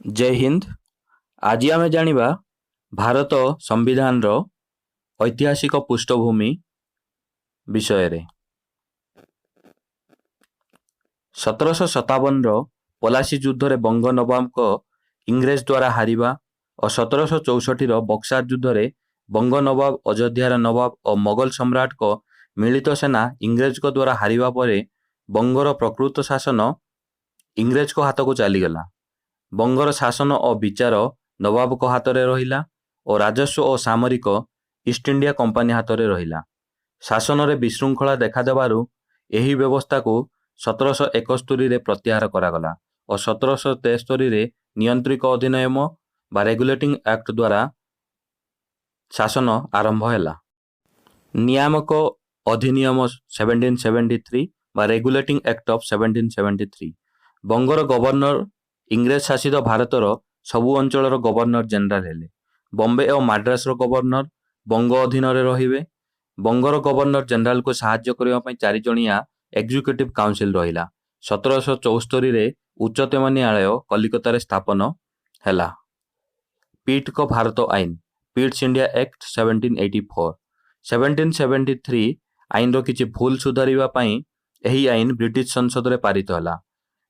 जय हिंद। आज आम जानिबा भारत संविधान रो ऐतिहासिक पृष्ठभूमि विषय रे। 1757 रो पलासी युद्ध रे बंग नवाब को इंग्रेज द्वारा हारिबा और 1764 रो बक्सार युद्ध रे बंग नवाब, अयोध्यार नवाब और मोगल सम्राट को मिलित सेना इंग्रेज को द्वारा हारिबा परे बंगर प्रकृत शासन इंग्रेज को हाथ को चलीगला। बंगर शासन और विचार नवाब को हाथ में रहिला और राजस्व और सामरिक ईस्ट इंडिया कंपानी हाथ में रहिला। शासन में विशृंखला देखादेबारु एही व्यवस्था को 1771 रे प्रत्याहार करागला और 1773 रे नियंत्रित अधिनियम बा रेगुलेटिंग एक्ट द्वारा शासन आरंभ हैला। नियामक अधिनियम 1773 बा रेगुलेटिंग एक्ट ऑफ 1773 बंगर गवर्नर इंग्रेज शासित भारतर सबु अंचल गवर्नर जनरल हेले। बॉम्बे और माड्रास गवर्नर बंग अधीन रहिबे। बंगर गवर्नर जनरल को साहाय्य करने 4 जणिया एग्जीक्यूटिव काउंसिल रहिला। 1774 रे उच्चतम न्यायालय कलिकता स्थापन हैला। पीट को भारत आईन पीट्स इंडिया एक्ट 1784 1773 आईन रो किछि भूल सुधारिबा पई एही आईन ब्रिटिश संसद रे पारित होला।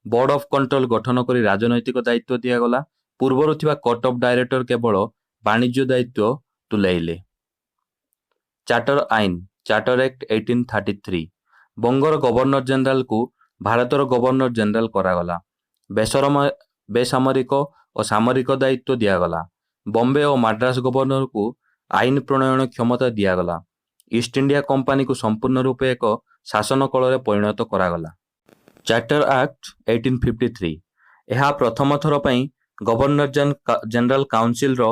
बोर्ड ऑफ कंट्रोल गठन करी राजनैतिक दायित्व दियागला। पूर्वर थिबा कोर्ट ऑफ डायरेक्टर केवल वाणिज्य दायित्व तुलाइले। चार्टर आईन charter act 1833 Bangar governor general को भारतर गवर्नर जनरल करागला। बेसामरिक और सामरिक दायित्व दियागला। बॉम्बे और माड्रास गवर्नर को आईन प्रणयन क्षमता दियागला। ईस्ट इंडिया कंपानी को संपूर्ण रूपे एक शासन कल परिणत करागला। चार्टर एक्ट 1853 यह प्रथम थर पई गवर्नर जनरल काउंसिल रो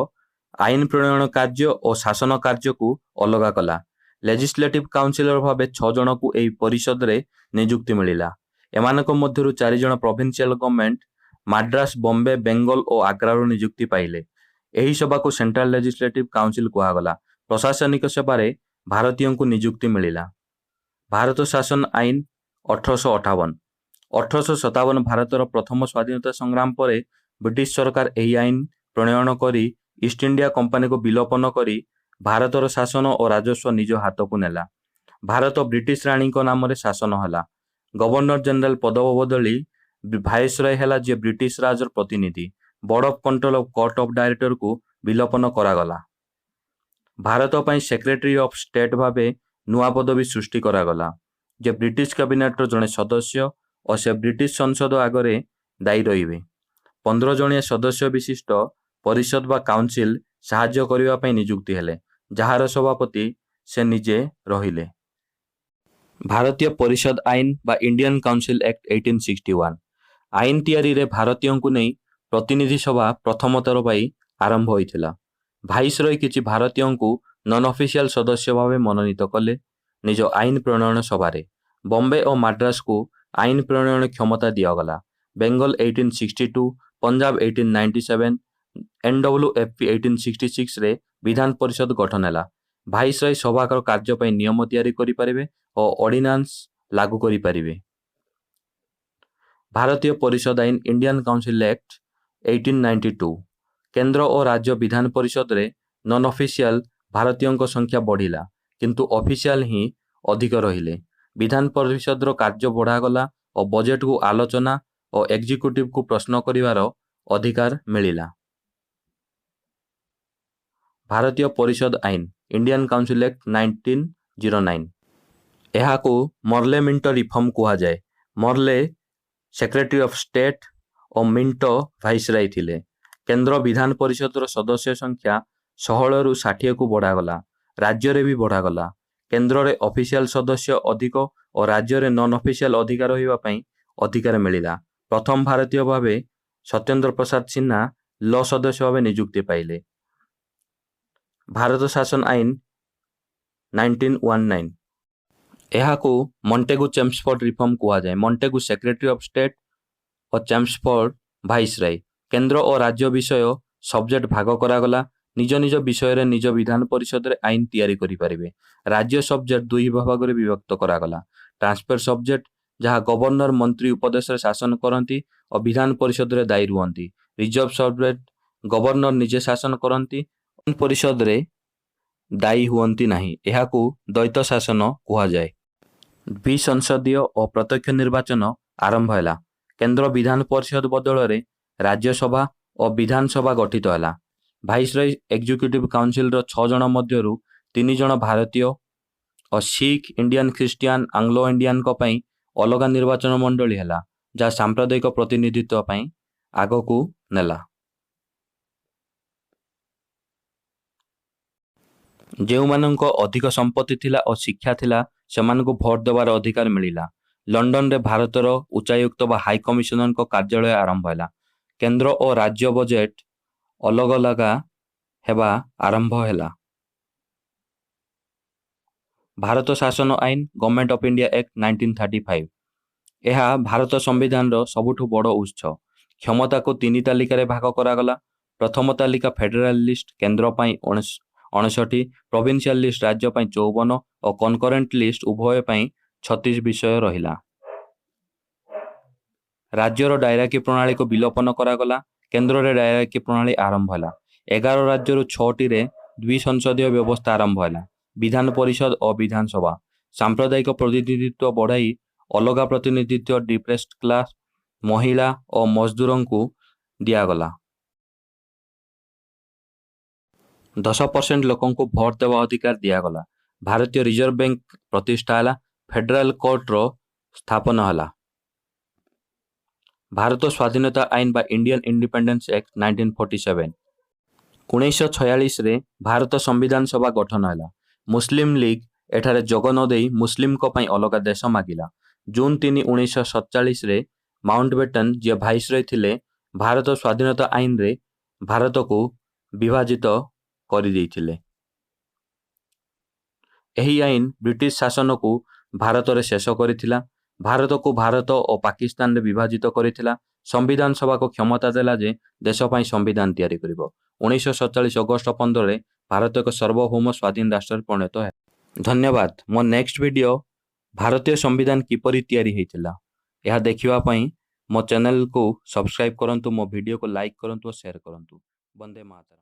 आईन प्रणयन कार्य और शासन कार्य को अलग कला। लेजिस्लेटिव काउंसिलर भाव 6 जन को एही परिषद रे नियुक्ति मिलिला। एमानक मध्यरु 4 जन प्रोविंशियल गवर्नमेंट माड्रास, बॉम्बे, बेंगल और आग्रा रो नियुक्ति पाइले। एही सभा को सेंट्रल लेजिस्लेटिव काउंसिल कुहागला। प्रशासनिक सेवा रे भारतीयों को नियुक्ति मिलिला। भारत शासन आईन 1858 1857 भारतर प्रथम स्वाधीनता संग्राम पर ब्रिटिश सरकार एही आईन प्रणयन करी ईस्ट इंडिया कंपानी को विलोपन करी भारतर शासन और राजस्व निज हाथ को नेला। भारत ब्रिटिश राणी को नाम रे शासन हला। गवर्नर जनरल पदव बदली वाइसरॉय हैला जे ब्रिटिश राजर प्रतिनिधि। Board of control of court of director को विलोपन करागला। भारत पई सेक्रेटरी ऑफ स्टेट भावे नुआ पदवी सृष्टि करागला जे ब्रिटिश कैबिनेट जड़े सदस्य और से ब्रिटिश संसद आगरे दायी रहिबे। 15 जणिया सदस्य विशिष्ट परिषद बा काउंसिल साहाय्य करिबा पई नियुक्ति हेले, जहार सभापति से निजे रहिले। भारतीय परिषद आईन बा इंडियन काउंसिल एक्ट 1861 आईन तैयारी रे भारतीयों को नहीं प्रतिनिधि सभा प्रथम थर पाई आरंभ होइथिला। वाइसरॉय किछि भारतीयों को नॉन ऑफिशियल सदस्य भावे मनोनीत कले निज आईन प्रणयन सभा रे। बॉम्बे और माड्रास को आईन प्रणयन क्षमता दियागला। बेंगल 1862, पंजाब 1897, NWFP 1866 रे विधान परिषद गठन हैला। वाइसरॉय सभाकर कार्य पई नियम तैयारी करि परिबे और ऑर्डिनेंस लागू करि परिबे। भारतीय परिषद आईन इंडियन काउंसिल एक्ट 1892 केंद्र और राज्य विधान परिषद रे नॉन ऑफिशियल भारतीयों को संख्या बढ़िला किंतु ऑफिशियल ही अधिक रहिले। विधान परिषद रो कार्य बढ़ागला और बजेट को आलोचना और एग्जीक्यूटिव को प्रश्न करिवार अधिकार मिलिला। भारतीय परिषद आईन इंडियन काउंसिल एक्ट 1909 यह को मॉर्ले मिंटो रिफॉर्म कुहा जाए। मॉर्ले सेक्रेटरी ऑफ स्टेट और मिंटो वाइसरॉय थिले। केंद्र विधान परिषद रो सदस्य संख्या 16 रु 60 को बढ़ागला। राज्य रे भी बढ़ागला। केंद्र रे ऑफिशियल सदस्य अधिक और राज्य रे नॉन ऑफिशियल अधिकार होइबा पई अधिकार मिलिला। प्रथम भारतीय भावे सत्येंद्र प्रसाद सिन्हा लॉ सदस्य भावे नियुक्ति पाइले। भारत शासन आईन 1919 यह को मॉन्टेगू चेम्सफोर्ड रिफॉर्म कुहा जाए। मॉन्टेगू सेक्रेटरी ऑफ स्टेट और चेम्सफोर्ड वाइसरॉय। केंद्र और राज्य विषय सब्जेक्ट भाग करागला। निज निज विषय रे निज विधान परिषद रे आईन तैयारी करि परिबे। राज्य सब्जेक्ट 2 भाग रे विभक्त करागला। ट्रांसफर सब्जेक्ट जहाँ गवर्नर मंत्री उपदेश रे शासन करती और विधान परिषद रे दायी रुहंती। रिजर्व सब्जेक्ट गवर्नर निजे शासन करती परिषद रे दायी हुअन्ति नाही एहाकू द्वैत शासन कुहाଯାଏ। द्विसंसदीय और प्रत्यक्ष निर्वाचन आरंभ है। केंद्र विधान परिषद बदल में राज्यसभा और विधानसभा गठित है। भाइसरय एग्जीक्यूटिव काउंसिल 6 जन मध्यरु 3 जन भारतीय और Sikh Indian Christian Anglo Indian को पई अलग निर्वाचन मंडली है जहाँ सांप्रदायिक प्रतिनिधित्व पई आगकू नेला। जो मानक अधिक संपत्ति थिला और शिक्षा थिला सेमानकु भोट देवार अधिकार मिलिला। लंडन रे भारतर उच्चायुक्त बा हाई कमिशनर को कार्यालय आरंभ है। केंद्र और राज्य बजेट अलग अलग हेबा आरंभ है। भारत शासन आईन गवर्नमेंट ऑफ इंडिया एक्ट 1935 यह भारत संविधान रो सबुठु बड़ उत्स। क्षमता को 3 तालिका रे भाग करागला। प्रथम तालिका फेडरल लिस्ट केंद्र पाई 59, प्रोविंशियल लिस्ट राज्य पाई 54 और कनकरेंट लिस्ट उभय पाई 36 विषय रहिला। राज्यर डायराकी प्रणाली को विलोपन करागला। केंद्र रे डायराकी प्रणाली आरंभ है। 11 राज्य 6टी रे द्विसंसदीय व्यवस्था आरंभ है। विधान परिषद और विधानसभा सांप्रदायिक प्रतिनिधित्व बढ़ाई अलगा प्रतिनिधित्व डिप्रेस्ड क्लास महिला और मजदूरों को दियागला। 10% लोकों को भोट देवा अधिकार दियागला। भारतीय रिजर्व बैंक प्रतिष्ठा है। फेडरल कोर्ट रो स्थापना है। भारत स्वाधीनता आईन बा इंडियन इंडिपेंडेंस एक्ट 1947 1946 रे भारत संविधान सभा गठन है। मुस्लिम लीग एठारे जग न देई मुस्लिम को पई अलग देश मागिला। जून 3 1947 रे माउंटबेटन जे भाइसरय थिले भारत स्वाधीनता आईन रे भारत को विभाजित करि देइथिले। एही आईन ब्रिटिश शासन को भारत रे शेष करिथिला। भारत को भारत और पाकिस्तान रे विभाजित करिथिला। संविधान सभा को क्षमता देला जे देश पई संविधान तैयारी करिवो। 1947 अगस्त 15 रे भारत एक सार्वभौम स्वाधीन राष्ट्र परिणत है। धन्यवाद। मो नेक्स्ट वीडियो भारतीय संविधान किपरि तैयारी हेतिला यह देखिवा पई मो चैनल को सब्सक्राइब करंतु, मो वीडियो को लाइक करंतु और शेयर करंतु। वंदे मातरम।